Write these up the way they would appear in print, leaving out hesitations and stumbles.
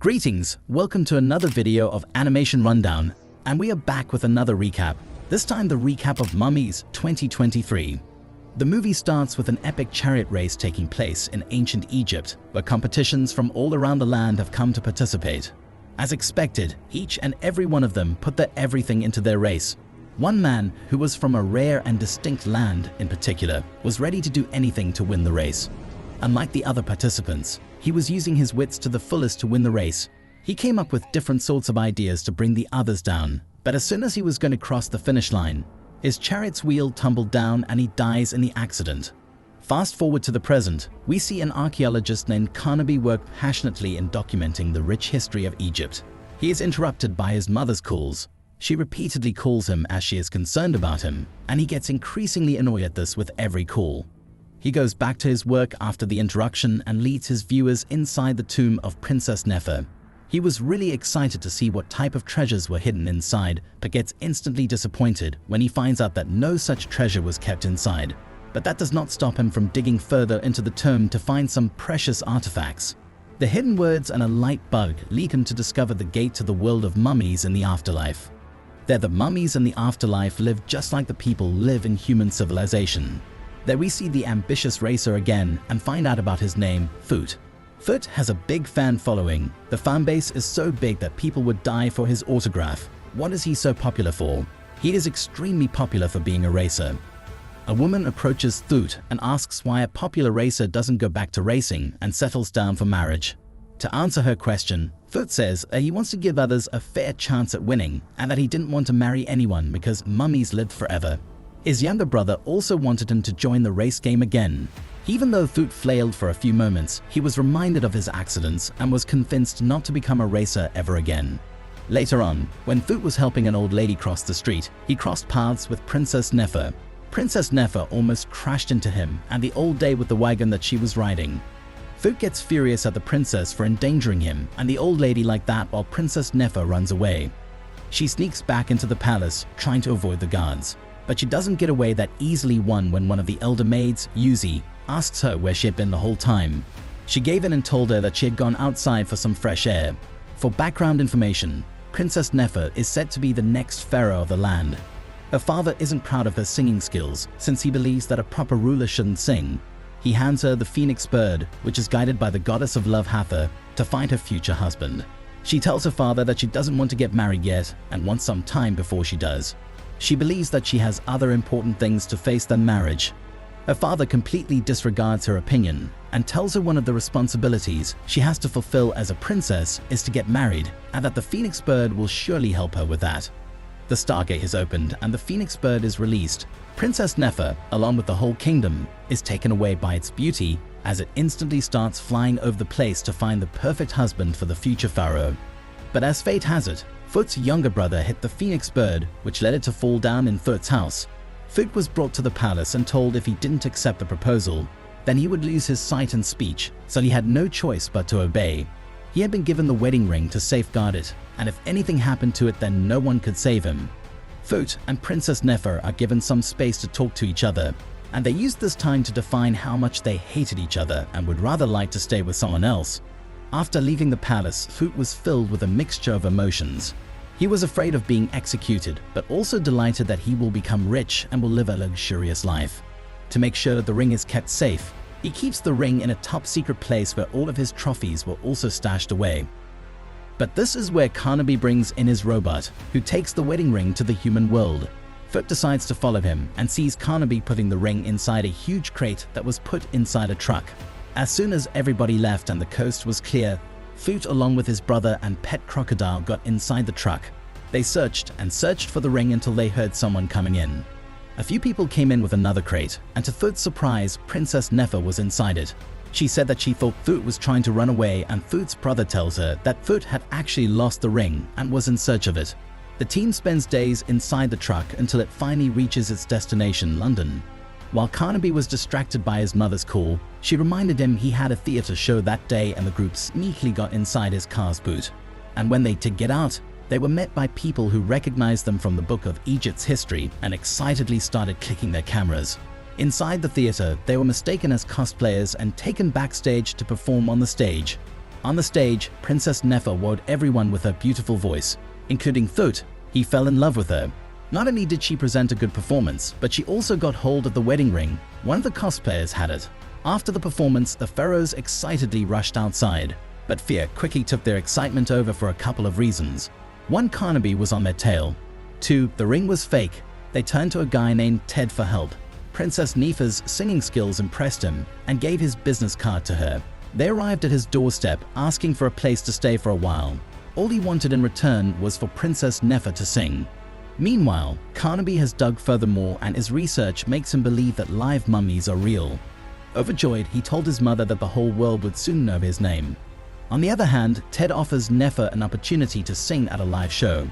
Greetings, welcome to another video of Animation Rundown, and we are back with another recap, this time the recap of Mummies 2023. The movie starts with an epic chariot race taking place in ancient Egypt, where competitions from all around the land have come to participate. As expected, each and every one of them put their everything into their race. One man, who was from a rare and distinct land in particular, was ready to do anything to win the race. Unlike the other participants, he was using his wits to the fullest to win the race. He came up with different sorts of ideas to bring the others down, but as soon as he was going to cross the finish line, his chariot's wheel tumbled down and he dies in the accident. Fast forward to the present, we see an archaeologist named Carnaby work passionately in documenting the rich history of Egypt. He is interrupted by his mother's calls. She repeatedly calls him as she is concerned about him, and he gets increasingly annoyed at this with every call. He goes back to his work after the interruption and leads his viewers inside the tomb of Princess Nefer. He was really excited to see what type of treasures were hidden inside, but gets instantly disappointed when he finds out that no such treasure was kept inside. But that does not stop him from digging further into the tomb to find some precious artifacts. The hidden words and a light bug lead him to discover the gate to the world of mummies in the afterlife. There, the mummies in the afterlife live just like the people live in human civilization. There we see the ambitious racer again and find out about his name, Thoot. Thut has a big fan following. The fan base is so big that people would die for his autograph. What is he so popular for? He is extremely popular for being a racer. A woman approaches Thoot and asks why a popular racer doesn't go back to racing and settles down for marriage. To answer her question, Thoot says that he wants to give others a fair chance at winning and that he didn't want to marry anyone because mummies lived forever. His younger brother also wanted him to join the race game again. Even though Thoot flailed for a few moments, he was reminded of his accidents and was convinced not to become a racer ever again. Later on, when Thoot was helping an old lady cross the street, he crossed paths with Princess Nefer. Princess Nefer almost crashed into him and the old dame with the wagon that she was riding. Thoot gets furious at the princess for endangering him and the old lady like that while Princess Nefer runs away. She sneaks back into the palace, trying to avoid the guards. But she doesn't get away that easily when one of the elder maids, Yuzi, asks her where she had been the whole time. She gave in and told her that she had gone outside for some fresh air. For background information, Princess Nefer is said to be the next pharaoh of the land. Her father isn't proud of her singing skills since he believes that a proper ruler shouldn't sing. He hands her the phoenix bird, which is guided by the goddess of love Hathor, to find her future husband. She tells her father that she doesn't want to get married yet and wants some time before she does. She believes that she has other important things to face than marriage. Her father completely disregards her opinion and tells her one of the responsibilities she has to fulfill as a princess is to get married and that the phoenix bird will surely help her with that. The stargate is opened and the phoenix bird is released. Princess Nefer, along with the whole kingdom, is taken away by its beauty as it instantly starts flying over the place to find the perfect husband for the future pharaoh. But as fate has it, Thoot's younger brother hit the phoenix bird, which led it to fall down in Thoot's house. Thoot was brought to the palace and told if he didn't accept the proposal, then he would lose his sight and speech, so he had no choice but to obey. He had been given the wedding ring to safeguard it, and if anything happened to it then no one could save him. Thoot and Princess Nefer are given some space to talk to each other, and they used this time to define how much they hated each other and would rather like to stay with someone else. After leaving the palace, Thoot was filled with a mixture of emotions. He was afraid of being executed, but also delighted that he will become rich and will live a luxurious life. To make sure that the ring is kept safe, he keeps the ring in a top-secret place where all of his trophies were also stashed away. But this is where Carnaby brings in his robot, who takes the wedding ring to the human world. Thoot decides to follow him and sees Carnaby putting the ring inside a huge crate that was put inside a truck. As soon as everybody left and the coast was clear, Thoot along with his brother and pet crocodile got inside the truck. They searched and searched for the ring until they heard someone coming in. A few people came in with another crate, and to Thoot's surprise, Princess Nefer was inside it. She said that she thought Thoot was trying to run away, and Thoot's brother tells her that Thoot had actually lost the ring and was in search of it. The team spends days inside the truck until it finally reaches its destination, London. While Carnaby was distracted by his mother's call, she reminded him he had a theater show that day and the group sneakily got inside his car's boot. And when they did get out, they were met by people who recognized them from the book of Egypt's history and excitedly started clicking their cameras. Inside the theater, they were mistaken as cosplayers and taken backstage to perform on the stage. On the stage, Princess Nefer wowed everyone with her beautiful voice, including Thut. He fell in love with her. Not only did she present a good performance, but she also got hold of the wedding ring. One of the cosplayers had it. After the performance, the pharaohs excitedly rushed outside, but fear quickly took their excitement over for a couple of reasons. 1, Carnaby was on their tail. 2, the ring was fake. They turned to a guy named Ted for help. Princess Nefer's singing skills impressed him and gave his business card to her. They arrived at his doorstep asking for a place to stay for a while. All he wanted in return was for Princess Nefer to sing. Meanwhile, Carnaby has dug furthermore and his research makes him believe that live mummies are real. Overjoyed, he told his mother that the whole world would soon know his name. On the other hand, Ted offers Nefer an opportunity to sing at a live show.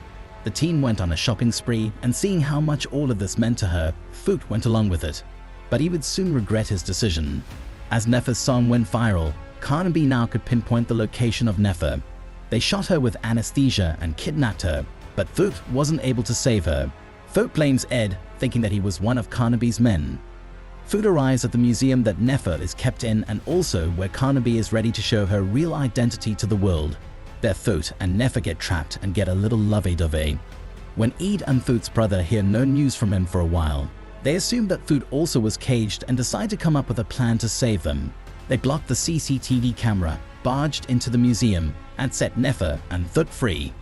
The team went on a shopping spree, and seeing how much all of this meant to her, Thoot went along with it. But he would soon regret his decision. As Nefer's song went viral, Carnaby now could pinpoint the location of Nefer. They shot her with anesthesia and kidnapped her, but Thoot wasn't able to save her. Thoot blames Ed, thinking that he was one of Carnaby's men. Thoot arrives at the museum that Nefer is kept in and also where Carnaby is ready to show her real identity to the world. There Thoot and Nefer get trapped and get a little lovey-dovey. When Ed and Thoot's brother hear no news from him for a while, they assume that Thoot also was caged and decide to come up with a plan to save them. They blocked the CCTV camera, barged into the museum, and set Nefer and Thut free.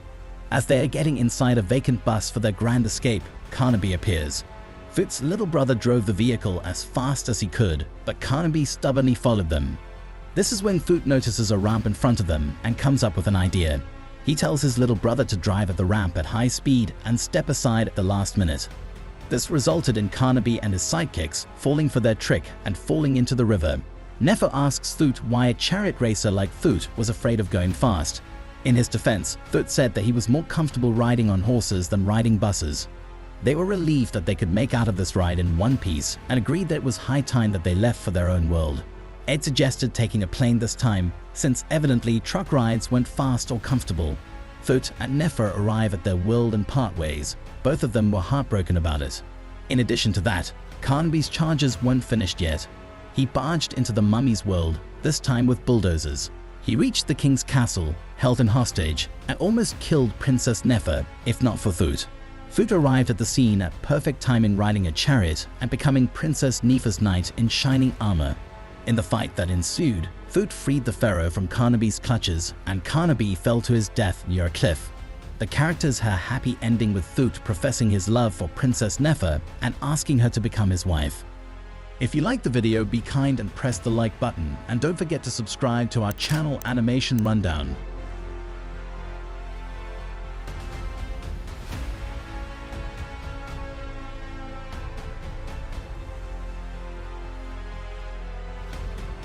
As they are getting inside a vacant bus for their grand escape, Carnaby appears. Thoot's little brother drove the vehicle as fast as he could, but Carnaby stubbornly followed them. This is when Thoot notices a ramp in front of them and comes up with an idea. He tells his little brother to drive at the ramp at high speed and step aside at the last minute. This resulted in Carnaby and his sidekicks falling for their trick and falling into the river. Nefer asks Thoot why a chariot racer like Thoot was afraid of going fast. In his defense, Thoot said that he was more comfortable riding on horses than riding buses. They were relieved that they could make out of this ride in one piece and agreed that it was high time that they left for their own world. Ed suggested taking a plane this time, since evidently truck rides weren't fast or comfortable. Thoot and Nefer arrive at their world and part ways. Both of them were heartbroken about it. In addition to that, Carnaby's charges weren't finished yet. He barged into the mummy's world, this time with bulldozers. He reached the king's castle, held him hostage, and almost killed Princess Nefer, if not for Thoot. Thoot arrived at the scene at perfect timing riding a chariot and becoming Princess Nefer's knight in shining armor. In the fight that ensued, Thoot freed the pharaoh from Carnaby's clutches and Carnaby fell to his death near a cliff. The characters had a happy ending with Thoot professing his love for Princess Nefer and asking her to become his wife. If you liked the video, be kind and press the like button, and don't forget to subscribe to our channel Animation Rundown.